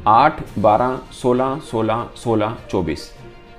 8, 12, 16, 16, 16, 24,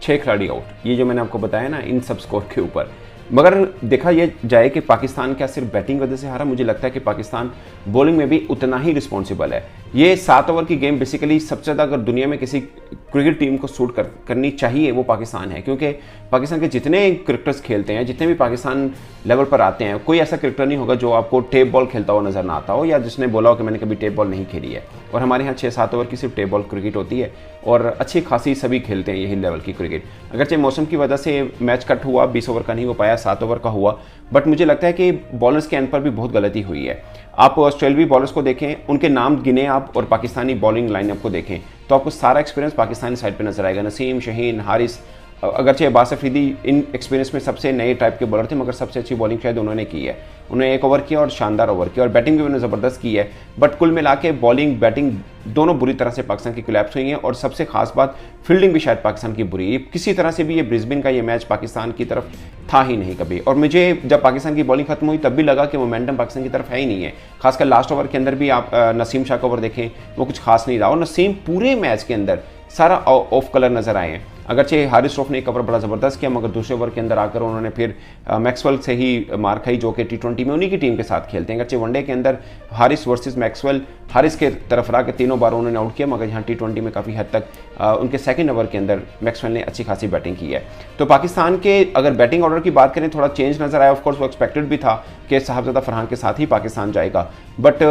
6 खिलाड़ी आउट। ये जो मैंने आपको बताया ना, इन सब स्कोर के ऊपर। मगर देखा ये जाए कि पाकिस्तान क्या सिर्फ बैटिंग वजह से हारा, मुझे लगता है कि पाकिस्तान बॉलिंग में भी उतना ही रिस्पॉन्सिबल है। ये 7 ओवर की गेम बेसिकली सबसे ज़्यादा अगर दुनिया में किसी क्रिकेट टीम को सूट करनी चाहिए वो पाकिस्तान है, क्योंकि पाकिस्तान के जितने क्रिकेटर्स खेलते हैं, जितने भी पाकिस्तान लेवल पर आते हैं, कोई ऐसा क्रिकेटर नहीं होगा जो आपको टेप बॉल खेलता हुआ नजर ना आता हो, या जिसने बोला हो कि मैंने कभी टेप बॉल नहीं खेली है। और हमारे यहाँ 6-7 ओवर की सिर्फ टेप बॉल क्रिकेट होती है और अच्छी खासी सभी खेलते हैं यही लेवल की क्रिकेट। अगरचे मौसम की वजह से मैच कट हुआ, 20 ओवर का नहीं हो पाया, 7 ओवर का हुआ, बट मुझे लगता है कि बॉलर्स के एंड पर भी बहुत गलती हुई है। आप ऑस्ट्रेलियाई बॉलर्स को देखें, उनके नाम गिने आप, और पाकिस्तानी बॉलिंग लाइनअप को देखें तो आपको सारा एक्सपीरियंस पाकिस्तानी साइड पे नजर आएगा। नसीम, शहीन, हारिस, अगरचे अब्बास अफरीदी इन एक्सपीरियंस में सबसे नए टाइप के बॉलर थे, मगर सबसे अच्छी बॉलिंग शायद उन्होंने की है। उन्होंने 1 ओवर किया और शानदार ओवर किया, और बैटिंग भी उन्होंने ज़बरदस्त की है। बट कुल मिला के बॉलिंग बैटिंग दोनों बुरी तरह से पाकिस्तान की कोलैप्स हुई हैं, और सबसे खास बात फील्डिंग भी शायद पाकिस्तान की बुरी है। किसी तरह से भी ये ब्रिस्बेन का ये मैच पाकिस्तान की तरफ था ही नहीं कभी, और मुझे जब पाकिस्तान की बॉलिंग खत्म हुई तब भी लगा कि मोमेंटम पाकिस्तान की तरफ है ही नहीं है। खासकर लास्ट ओवर के अंदर भी आप नसीम शाह का ओवर देखें, वो कुछ खास नहीं रहा, और नसीम पूरे मैच के अंदर सारा ऑफ कलर नजर आए हैं। अगरचे हारिस रऊफ ने एक ओवर बड़ा ज़बरदस्त किया, मगर दूसरे ओवर के अंदर आकर उन्होंने फिर मैक्सवेल से ही मार खाई, जो कि T20 में उन्हीं की टीम के साथ खेलते हैं। अगरचे वनडे के अंदर हारिस वर्सेस मैक्सवेल, हारिस के तरफ रहा के 3 बार उन्होंने आउट किया, मगर यहाँ T20 में काफ़ी हद तक उनके सेकंड ओवर के अंदर मैक्सवेल ने अच्छी खासी बैटिंग की है। तो पाकिस्तान के अगर बैटिंग ऑर्डर की बात करें, थोड़ा चेंज नजर आया। ऑफकोर्स वो एक्सपेक्टेड भी था कि साहबजादा फरहान के साथ ही पाकिस्तान जाएगा, बट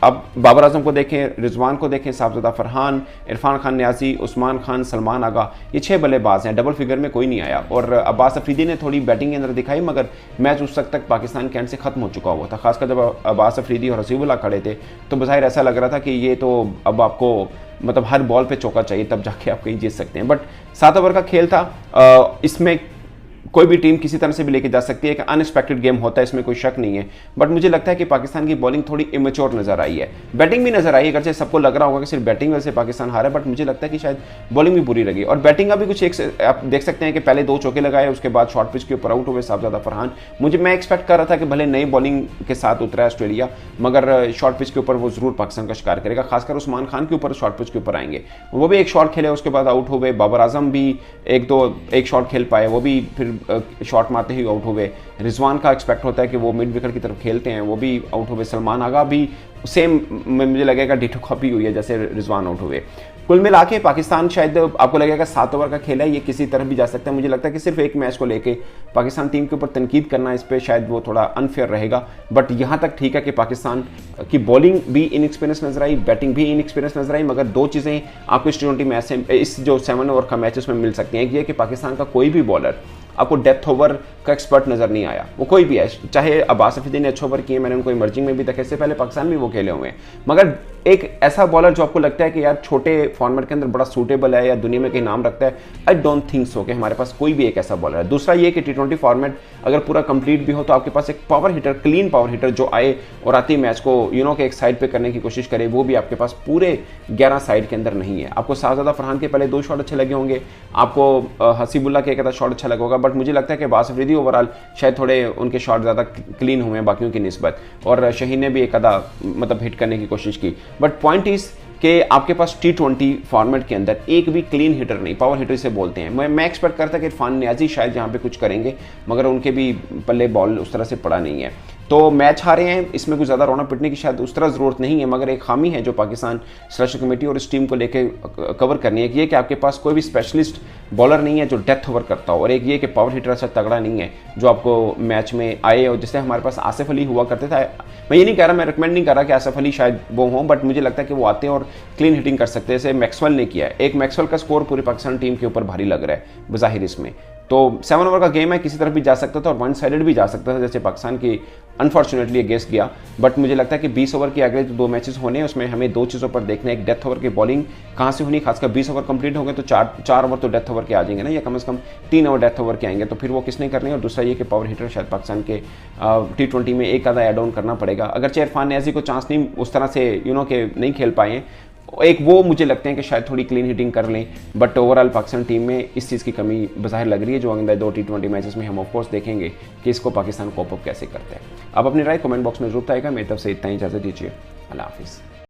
अब बाबर आजम को देखें, रिजवान को देखें, साहबजादा फरहान, इरफान खान न्याजी, उस्मान खान, सलमान आगा, ये 6 बल्लेबाज हैं। डबल फिगर में कोई नहीं आया, और अब्बास अफरीदी ने थोड़ी बैटिंग के अंदर दिखाई, मगर मैच उस वक्त तक पाकिस्तान के एंड से खत्म हो चुका हुआ था। खासकर जब अब्बास अफरीदी और हसीबुल्लाह खड़े थे तो बज़ाहिर ऐसा लग रहा था कि ये तो अब आपको मतलब हर बॉल पे चौका चाहिए, तब जाके आप कहीं जीत सकते हैं। बट 7 ओवर का खेल था, इसमें कोई भी टीम किसी तरह से भी लेके जा सकती है, कि अनएक्सपेक्टेड गेम होता है, इसमें कोई शक नहीं है। बट मुझे लगता है कि पाकिस्तान की बॉलिंग थोड़ी इमेच्योर नजर आई है, बैटिंग भी नजर आई है। अगरचे सबको लग रहा होगा कि सिर्फ बैटिंग वजह से पाकिस्तान हारा है, बट मुझे लगता है कि शायद बॉलिंग भी बुरी लगी। और बैटिंग का भी कुछ एक आप देख सकते हैं कि पहले 2 चौके लगाए, उसके बाद शॉर्ट पिच के ऊपर आउट हुए साहबजादा फरहान। मैं एक्सपेक्ट कर रहा था कि भले नई बॉलिंग के साथ उतरा है ऑस्ट्रेलिया, मगर शॉर्ट पिच के ऊपर वो जरूर पाकिस्तान का शिकार करेगा। खासकर उस्मान खान के ऊपर शॉर्ट पिच के ऊपर आएंगे, वो भी एक शॉट खेले, उसके बाद आउट हुए। बाबर आजम भी एक शॉट खेल पाए, वो भी फिर शॉट मारते ही आउट हुए। रिजवान का एक्सपेक्ट होता है कि वो मिड विकेट की तरफ खेलते हैं, वो भी आउट हुए। सलमान आगा भी सेम मुझे लगेगा डिटो कॉपी हुई है जैसे रिजवान आउट हुए। कुल मिला के पाकिस्तान शायद आपको लगेगा 7 ओवर का खेल है, ये किसी तरफ भी जा सकता है। मुझे लगता है कि सिर्फ एक मैच को लेके पाकिस्तान टीम के ऊपर तनकीद करना, इस पर शायद वो थोड़ा अनफेयर रहेगा। बट यहाँ तक ठीक है कि पाकिस्तान की बॉलिंग भी इनएक्सपीरियंस नजर आई, बैटिंग भी इनएक्सपीरियंस नजर आई, मगर 2 चीज़ें आपको इस T20 मैच से, इस जो 7 ओवर का मैच उसमें मिल सकती हैं। एक ये कि पाकिस्तान का कोई भी बॉलर आपको डेथ ओवर का एक्सपर्ट नजर नहीं आया, वो कोई भी है। चाहे अब्बास अफरीदी ने अच्छे ओवर किए, मैंने उनको इमर्जिंग में भी देखा, इससे पहले पाकिस्तान भी वो खेले हुए हैं, मगर एक ऐसा बॉलर जो आपको लगता है कि यार छोटे फॉर्मेट के अंदर बड़ा सूटेबल है या दुनिया में कहीं नाम रखता है, आई डोंट थिंक सो कि हमारे पास कोई भी एक ऐसा बॉलर है। दूसरा ये कि T20 फॉर्मेट अगर पूरा कंप्लीट भी हो तो आपके पास एक power hitter, clean power hitter जो आए और आती मैच को के एक साइड पे करने की कोशिश करे, वो भी आपके पास पूरे 11 साइड के अंदर नहीं है। आपको साहबजादा फरहान के पहले 2 शॉट अच्छे लगे होंगे, आपको हसीबुल्लाह के एक आधा शॉट अच्छा लगा होगा, बट मुझे लगता है कि अब्बास अफरीदी ओवरऑल शायद थोड़े उनके शॉट ज़्यादा क्लीन हुए हैं बाकियों की निस्बत, और शहीन ने भी एक आधा मतलब हिट करने की कोशिश की। बट पॉइंट इज कि आपके पास T20 फॉर्मेट के अंदर एक भी क्लीन हिटर नहीं, पावर हिटर से बोलते हैं। मैं एक्सपेक्ट करता कि इरफान न्याजी शायद यहाँ पे कुछ करेंगे, मगर उनके भी पल्ले बॉल उस तरह से पड़ा नहीं है। तो मैच हारे हैं, इसमें कुछ ज़्यादा रोना पिटने की शायद उस तरह ज़रूरत नहीं है, मगर एक खामी है जो पाकिस्तान सिलेक्शन कमेटी और इस टीम को लेके कवर करनी है, कि आपके पास कोई भी स्पेशलिस्ट बॉलर नहीं है जो डेथ ओवर करता हो, और एक ये कि पावर हिटर अच्छा तगड़ा नहीं है जो आपको मैच में आए। और जैसे हमारे पास आसिफ अली हुआ करते थे, मैं ये नहीं कह रहा, मैं रिकमेंड नहीं कर रहा कि आसिफ अली शायद वो हों, बट मुझे लगता है कि वो आते हैं और क्लीन हिटिंग कर सकते हैं, जैसे मैक्सवेल ने किया है। एक मैक्सवेल का स्कोर पूरी पाकिस्तान टीम के ऊपर भारी लग रहा है बज़ाहिर इसमें। तो 7 ओवर का गेम है, किसी तरफ भी जा सकता था और 1 साइडेड भी जा सकता था, जैसे पाकिस्तान की अनफॉर्चुनेटली अगेंस्ट गया। बट मुझे लगता है कि 20 ओवर के अगले जो 2 मैचेस होने हैं उसमें हमें 2 चीज़ों पर देखना है। एक डेथ ओवर की बॉलिंग कहाँ से होनी, खासकर 20 ओवर कंप्लीट हो गए तो 4 ओवर तो डेथ ओवर के आ जाएंगे ना, या कम से कम 3 ओवर डेथ ओवर के आएंगे, तो फिर वो किसने करने। और दूसरा ये कि पावर हिटर शायद पाकिस्तान के T20 में एक आधा एड ऑन करना पड़ेगा। अगरचे इरफान न्याजी को चांस नहीं उस तरह से के नहीं खेल पाए, एक वो मुझे लगते हैं कि शायद थोड़ी क्लीन हिटिंग कर लें, बट ओवरऑल पाकिस्तान टीम में इस चीज़ की कमी बज़ाहिर लग रही है, जो आगे 2 T20 मैचेस में हम ऑफकोर्स देखेंगे कि इसको पाकिस्तान कोप अप कैसे करते हैं। आप अपनी राय कमेंट बॉक्स में जरूर बताएगा। मेरी तरफ से इतना ही, इजाज़त दीजिए, अल्लाह हाफिज़।